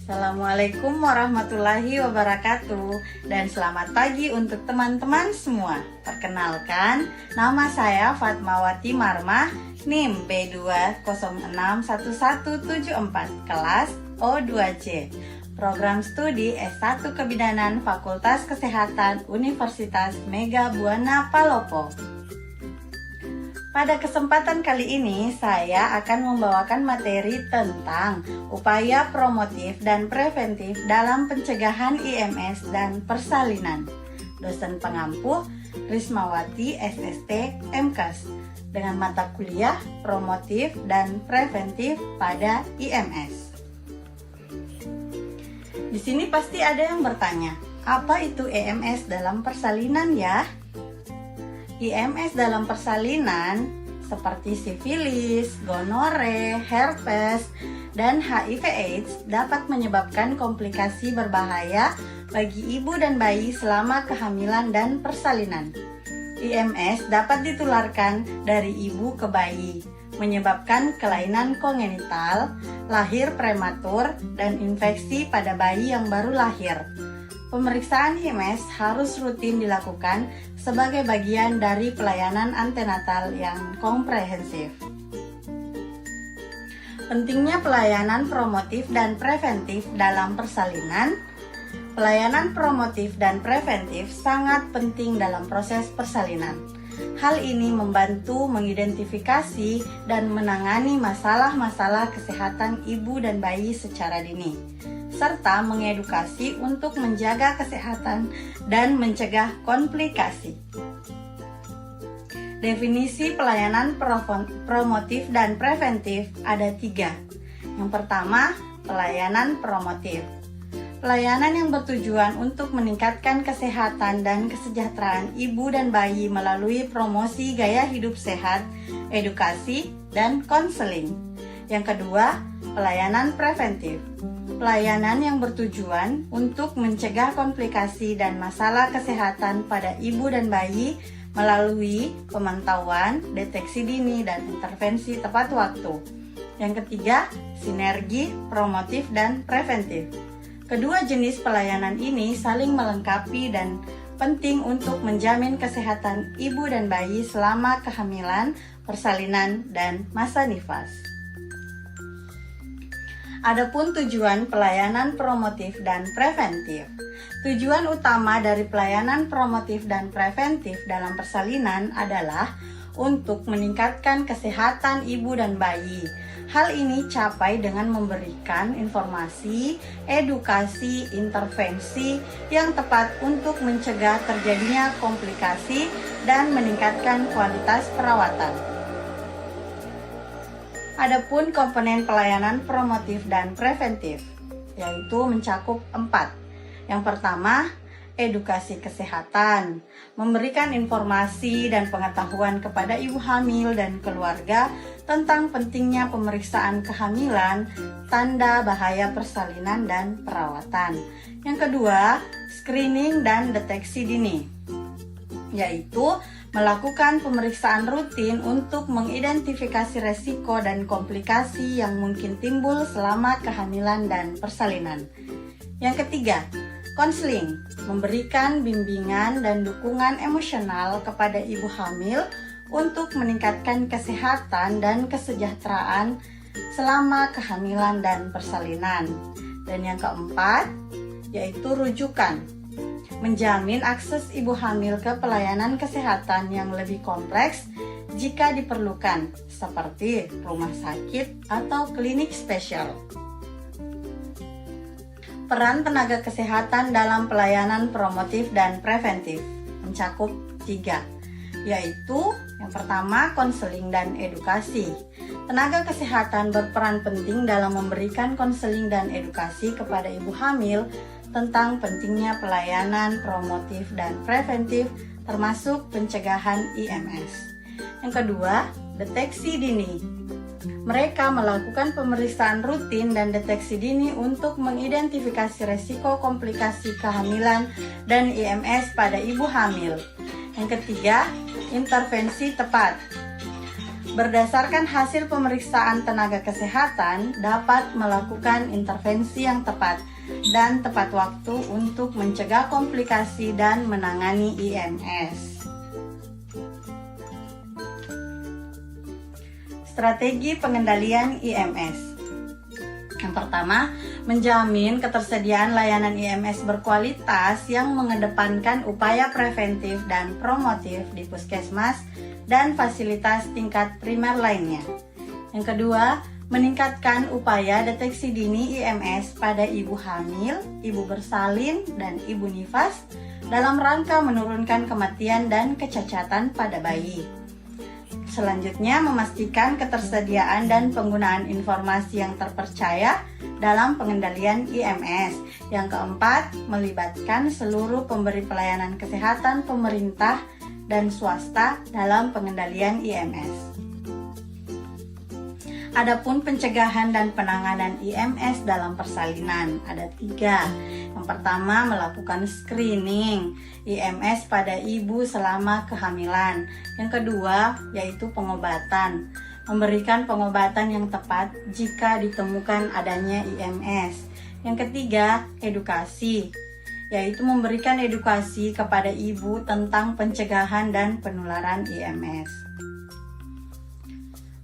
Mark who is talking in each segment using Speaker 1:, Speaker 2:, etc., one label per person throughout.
Speaker 1: Assalamualaikum warahmatullahi wabarakatuh. Dan selamat pagi untuk teman-teman semua. Perkenalkan, nama saya Fatmawati Marmah, NIM B2061174, kelas O2C. Program studi S1 Kebidanan Fakultas Kesehatan Universitas Mega Buana Palopo. Pada kesempatan kali ini, saya akan membawakan materi tentang upaya promotif dan preventif dalam pencegahan IMS dan persalinan. Dosen pengampu Rismawati SST MKes dengan mata kuliah promotif dan preventif pada IMS. Di sini pasti ada yang bertanya, apa itu IMS dalam persalinan ya? IMS dalam persalinan seperti sifilis, gonore, herpes, dan HIV/AIDS dapat menyebabkan komplikasi berbahaya bagi ibu dan bayi selama kehamilan dan persalinan. IMS dapat ditularkan dari ibu ke bayi, menyebabkan kelainan kongenital, lahir prematur, dan infeksi pada bayi yang baru lahir. Pemeriksaan IMS harus rutin dilakukan sebagai bagian dari pelayanan antenatal yang komprehensif. Pentingnya pelayanan promotif dan preventif dalam persalinan. Pelayanan promotif dan preventif sangat penting dalam proses persalinan. Hal ini membantu mengidentifikasi dan menangani masalah-masalah kesehatan ibu dan bayi secara dini, serta mengedukasi untuk menjaga kesehatan dan mencegah komplikasi. Definisi pelayanan promotif dan preventif ada 3. Yang pertama, pelayanan promotif. Pelayanan yang bertujuan untuk meningkatkan kesehatan dan kesejahteraan ibu dan bayi melalui promosi gaya hidup sehat, edukasi, dan konseling. Yang kedua, pelayanan preventif. Pelayanan yang bertujuan untuk mencegah komplikasi dan masalah kesehatan pada ibu dan bayi melalui pemantauan, deteksi dini, dan intervensi tepat waktu. Yang ketiga, sinergi promotif dan preventif. Kedua jenis pelayanan ini saling melengkapi dan penting untuk menjamin kesehatan ibu dan bayi selama kehamilan, persalinan, dan masa nifas. Adapun tujuan pelayanan promotif dan preventif. Tujuan utama dari pelayanan promotif dan preventif dalam persalinan adalah untuk meningkatkan kesehatan ibu dan bayi. Hal ini capai dengan memberikan informasi, edukasi, intervensi yang tepat untuk mencegah terjadinya komplikasi dan meningkatkan kualitas perawatan. Adapun komponen pelayanan promotif dan preventif, yaitu mencakup 4. Yang pertama, edukasi kesehatan, memberikan informasi dan pengetahuan kepada ibu hamil dan keluarga tentang pentingnya pemeriksaan kehamilan, tanda bahaya persalinan, dan perawatan. Yang kedua, screening dan deteksi dini, yaitu melakukan pemeriksaan rutin untuk mengidentifikasi resiko dan komplikasi yang mungkin timbul selama kehamilan dan persalinan. Yang ketiga, konseling, memberikan bimbingan dan dukungan emosional kepada ibu hamil untuk meningkatkan kesehatan dan kesejahteraan selama kehamilan dan persalinan. Dan yang keempat, yaitu rujukan, menjamin akses ibu hamil ke pelayanan kesehatan yang lebih kompleks jika diperlukan, seperti rumah sakit atau klinik spesial. Peran tenaga kesehatan dalam pelayanan promotif dan preventif mencakup 3, yaitu yang pertama, konseling dan edukasi. Tenaga kesehatan berperan penting dalam memberikan konseling dan edukasi kepada ibu hamil tentang pentingnya pelayanan promotif dan preventif termasuk pencegahan IMS. Yang kedua, deteksi dini. Mereka melakukan pemeriksaan rutin dan deteksi dini untuk mengidentifikasi resiko komplikasi kehamilan dan IMS pada ibu hamil. Yang ketiga, intervensi tepat. Berdasarkan hasil pemeriksaan tenaga kesehatan, dapat melakukan intervensi yang tepat dan tepat waktu untuk mencegah komplikasi dan menangani IMS. Strategi pengendalian IMS. Yang pertama, menjamin ketersediaan layanan IMS berkualitas yang mengedepankan upaya preventif dan promotif di puskesmas dan fasilitas tingkat primer lainnya. Yang kedua, meningkatkan upaya deteksi dini IMS pada ibu hamil, ibu bersalin, dan ibu nifas dalam rangka menurunkan kematian dan kecacatan pada bayi. Selanjutnya, memastikan ketersediaan dan penggunaan informasi yang terpercaya dalam pengendalian IMS. Yang keempat, melibatkan seluruh pemberi pelayanan kesehatan pemerintah dan swasta dalam pengendalian IMS. Adapun pencegahan dan penanganan IMS dalam persalinan ada 3. Yang pertama, melakukan screening IMS pada ibu selama kehamilan. Yang kedua, yaitu pengobatan. Memberikan pengobatan yang tepat jika ditemukan adanya IMS. Yang ketiga, edukasi, yaitu memberikan edukasi kepada ibu tentang pencegahan dan penularan IMS.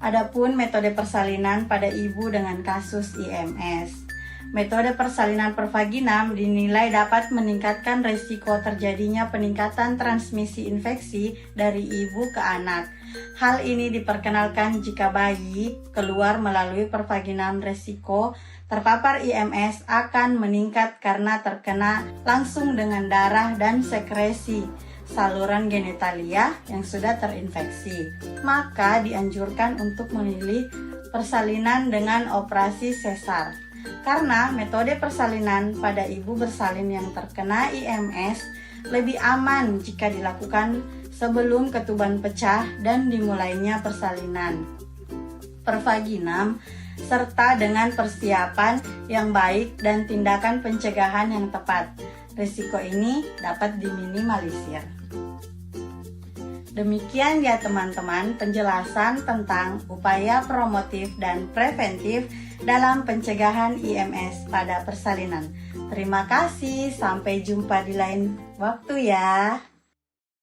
Speaker 1: Adapun metode persalinan pada ibu dengan kasus IMS. Metode persalinan per vaginam dinilai dapat meningkatkan resiko terjadinya peningkatan transmisi infeksi dari ibu ke anak. Hal ini diperkenalkan jika bayi keluar melalui pervaginam, resiko terpapar IMS akan meningkat karena terkena langsung dengan darah dan sekresi saluran genitalia yang sudah terinfeksi. Maka dianjurkan untuk memilih persalinan dengan operasi sesar. Karena metode persalinan pada ibu bersalin yang terkena IMS lebih aman jika dilakukan sebelum ketuban pecah dan dimulainya persalinan pervaginam, serta dengan persiapan yang baik dan tindakan pencegahan yang tepat. Risiko ini dapat diminimalisir. Demikian ya teman-teman penjelasan tentang upaya promotif dan preventif dalam pencegahan IMS pada persalinan. Terima kasih, sampai jumpa di lain waktu ya.